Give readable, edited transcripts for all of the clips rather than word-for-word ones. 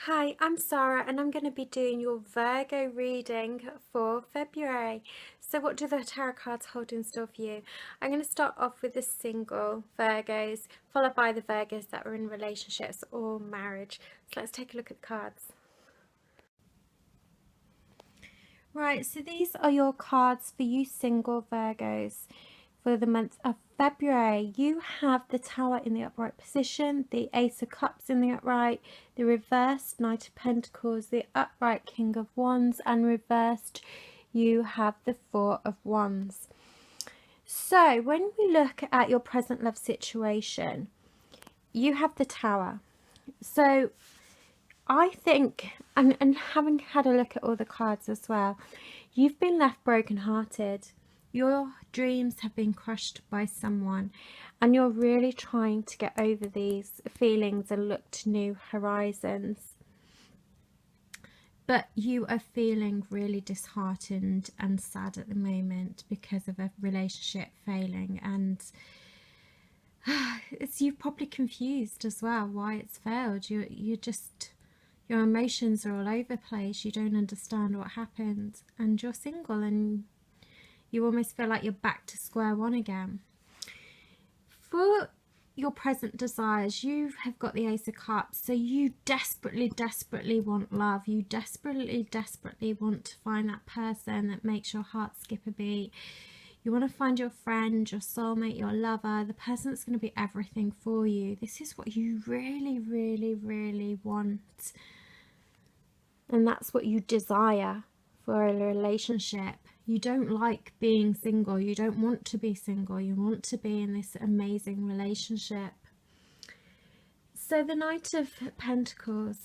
Hi, I'm Sarah and I'm going to be doing your Virgo reading for February. So what do the tarot cards hold in store for you? I'm going to start off with the single Virgos, followed by the Virgos that are in relationships or marriage. So let's take a look at the cards. Right, so these are your cards for you single Virgos for the month of February. You have the Tower in the upright position, the Ace of Cups in the upright, the reversed Knight of Pentacles, the upright King of Wands, and reversed you have the Four of Wands. So when we look at your present love situation, you have the Tower. So I think, and having had a look at all the cards as well, you've been left brokenhearted. Your dreams have been crushed by someone and you're really trying to get over these feelings and look to new horizons. But you are feeling really disheartened and sad at the moment because of a relationship failing, and you're probably confused as well why it's failed. Your emotions are all over the place. You don't understand what happened, and you're single and you almost feel like you're back to square one again. For your present desires, you have got the Ace of Cups, so you desperately want love. You desperately want to find that person that makes your heart skip a beat. You want to find your friend, your soulmate, your lover, the person that's going to be everything for you. This is what you really want. And that's what you desire for a relationship. You don't like being single. You don't want to be single. You want to be in this amazing relationship. So the Knight of Pentacles,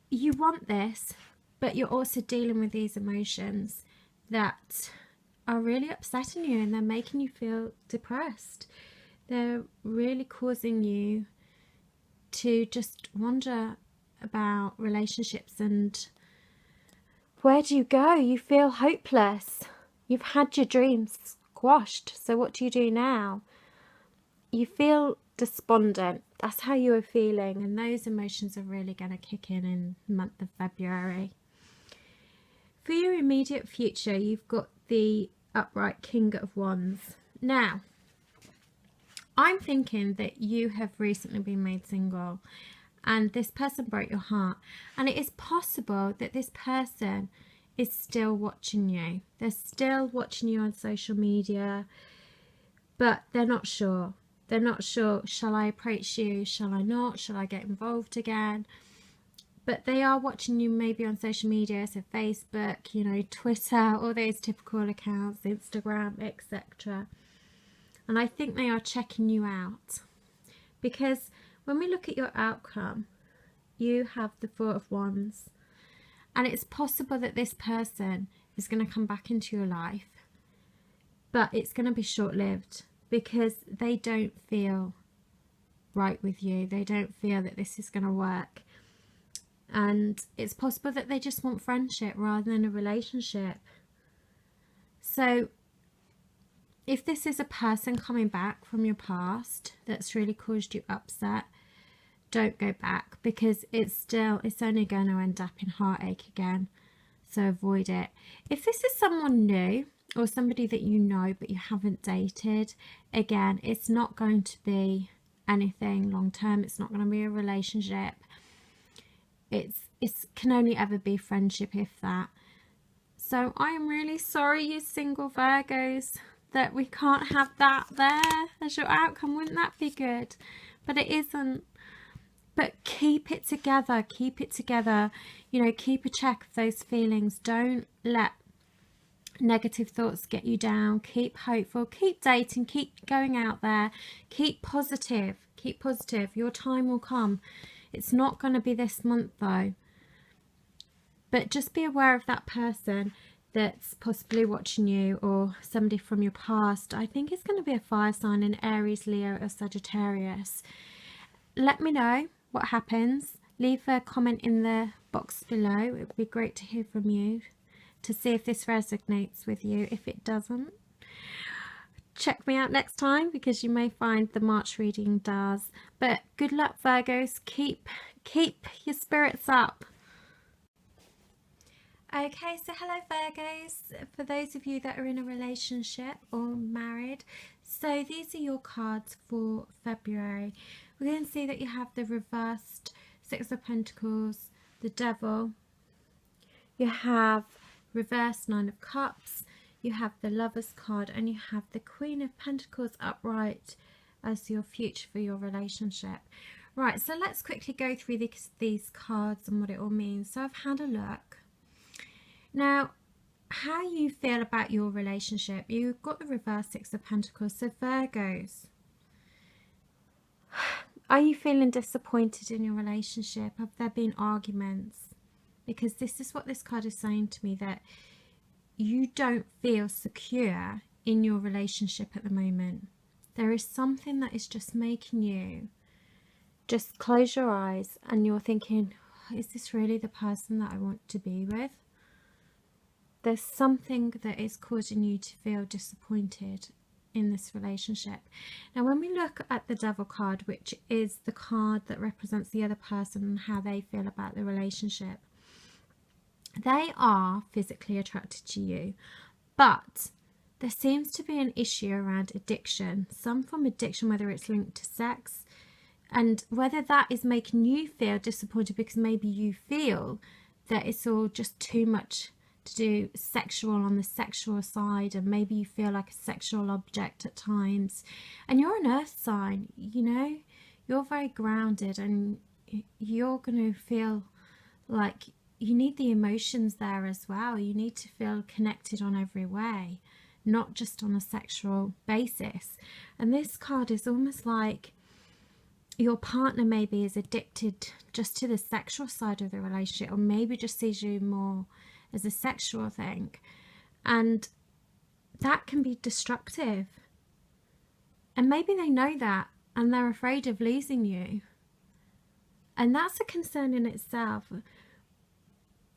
you want this, but you're also dealing with these emotions that are really upsetting you, and they're making you feel depressed. They're really causing you to just wonder about relationships and where do you go? You feel hopeless. You've had your dreams squashed. So what do you do now? You feel despondent. That's how you are feeling. And those emotions are really going to kick in the month of February. For your immediate future, you've got the upright King of Wands. Now, I'm thinking that you have recently been made single and this person broke your heart, and it is possible that this person is still watching you. They're still watching you on social media, but they're not sure. They're not sure, shall I approach you, shall I not, shall I get involved again? But they are watching you maybe on social media, so Facebook, you know, Twitter, all those typical accounts, Instagram, etc. And I think they are checking you out, because when we look at your outcome, you have the Four of Wands, and it's possible that this person is going to come back into your life, but it's going to be short-lived because they don't feel right with you. They don't feel that this is going to work, and it's possible that they just want friendship rather than a relationship. So if this is a person coming back from your past that's really caused you upset, don't go back, because it's only going to end up in heartache again. So avoid it. If this is someone new or somebody that you know but you haven't dated, again, it's not going to be anything long term. It's not going to be a relationship. It can only ever be friendship, if that. So I am really sorry, you single Virgos, that we can't have that there as your outcome. Wouldn't that be good? But it isn't. But keep it together, you know, keep a check of those feelings. Don't let negative thoughts get you down. Keep hopeful, keep dating, keep going out there, keep positive. Your time will come. It's not going to be this month though. But just be aware of that person that's possibly watching you, or somebody from your past. I think it's going to be a fire sign, in Aries, Leo or Sagittarius. Let me know what happens. Leave a comment in the box below. It would be great to hear from you to see if this resonates with you. If it doesn't, check me out next time, because you may find the March reading does. But good luck, Virgos. Keep your spirits up. Okay, so hello Virgos, for those of you that are in a relationship or married. So these are your cards for February. We're going to see that you have the reversed Six of Pentacles, the Devil, you have reversed Nine of Cups, you have the Lovers card, and you have the Queen of Pentacles upright as your future for your relationship. Right, so let's quickly go through these cards and what it all means. So I've had a look. Now, how you feel about your relationship, you've got the reverse Six of Pentacles. So Virgos, are you feeling disappointed in your relationship? Have there been arguments? Because this is what this card is saying to me, that you don't feel secure in your relationship at the moment. There is something that is just making you just close your eyes and you're thinking, is this really the person that I want to be with? There's something that is causing you to feel disappointed in this relationship. Now, when we look at the Devil card, which is the card that represents the other person and how they feel about the relationship, they are physically attracted to you, but there seems to be an issue around addiction, some form of addiction, whether it's linked to sex, and whether that is making you feel disappointed because maybe you feel that it's all just too much to do sexual on the sexual side, and maybe you feel like a sexual object at times. And you're an earth sign, you know, you're very grounded, and you're going to feel like you need the emotions there as well. You need to feel connected on every way, not just on a sexual basis. And this card is almost like your partner maybe is addicted just to the sexual side of the relationship, or maybe just sees you more as a sexual thing, and that can be destructive. And maybe they know that and they're afraid of losing you, and that's a concern in itself.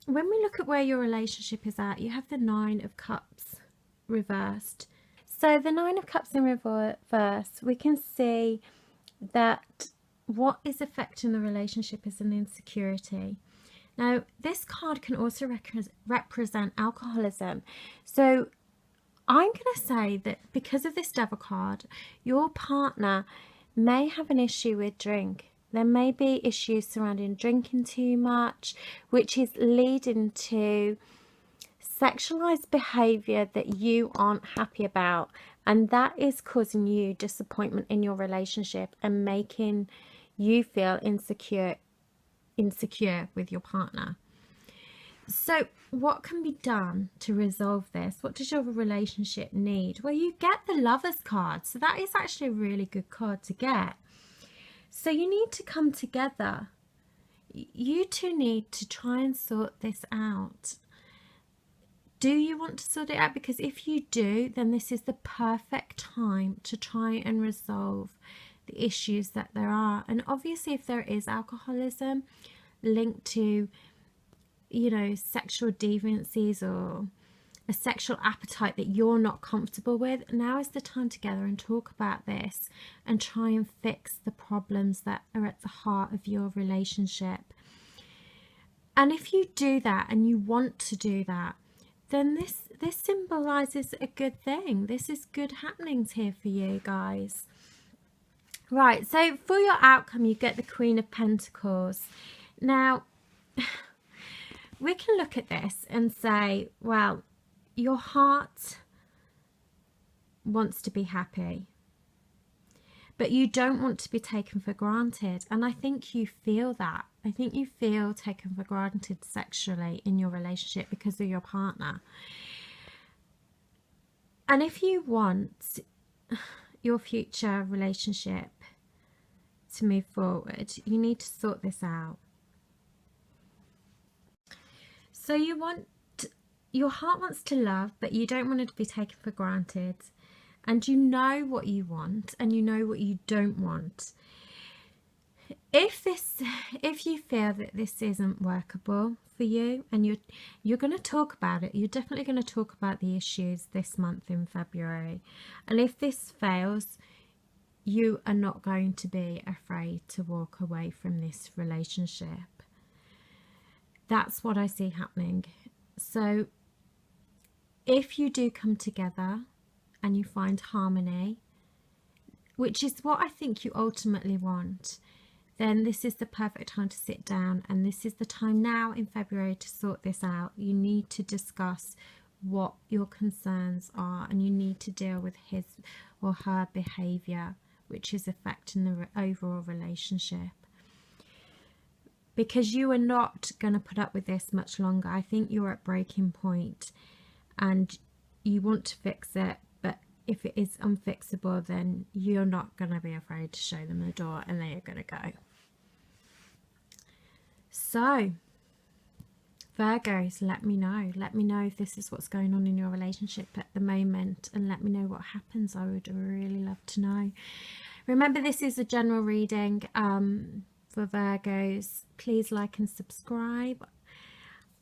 When we look at where your relationship is at, you have the Nine of Cups reversed. So the Nine of Cups in reverse, we can see that what is affecting the relationship is an insecurity. Now, this card can also represent alcoholism. So I'm going to say that because of this Devil card, your partner may have an issue with drink. There may be issues surrounding drinking too much, which is leading to sexualized behavior that you aren't happy about. And that is causing you disappointment in your relationship and making you feel insecure with your partner. So what can be done to resolve this? What does your relationship need? Well, you get the Lovers card, so that is actually a really good card to get. So you need to come together. You two need to try and sort this out. Do you want to sort it out? Because if you do, then this is the perfect time to try and resolve the issues that there are. And obviously, if there is alcoholism linked to, you know, sexual deviancies or a sexual appetite that you're not comfortable with, now is the time together and talk about this and try and fix the problems that are at the heart of your relationship. And if you do that and you want to do that, then this symbolizes a good thing. This is good happenings here for you guys. Right, so for your outcome, you get the Queen of Pentacles. Now, we can look at this and say, well, your heart wants to be happy, but you don't want to be taken for granted. And I think you feel that. I think you feel taken for granted sexually in your relationship because of your partner. And if you want your future relationship to move forward, you need to sort this out. So your heart wants to love, but you don't want it to be taken for granted. And you know what you want and you know what you don't want. if you feel that this isn't workable for you, and you're going to talk about it, you're definitely going to talk about the issues this month in February. And if this fails, you are not going to be afraid to walk away from this relationship. That's what I see happening. So if you do come together and you find harmony, which is what I think you ultimately want, then this is the perfect time to sit down, and this is the time now in February to sort this out. You need to discuss what your concerns are, and you need to deal with his or her behaviour, which is affecting the overall relationship. Because you are not going to put up with this much longer. I think you're at breaking point and you want to fix it, but if it is unfixable, then you're not going to be afraid to show them the door, and they are going to go. So Virgos, let me know if this is what's going on in your relationship at the moment, and let me know what happens. I would really love to know. Remember, this is a general reading for Virgos. Please like and subscribe,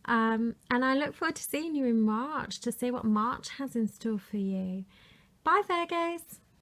and I look forward to seeing you in March to see what March has in store for you. Bye Virgos.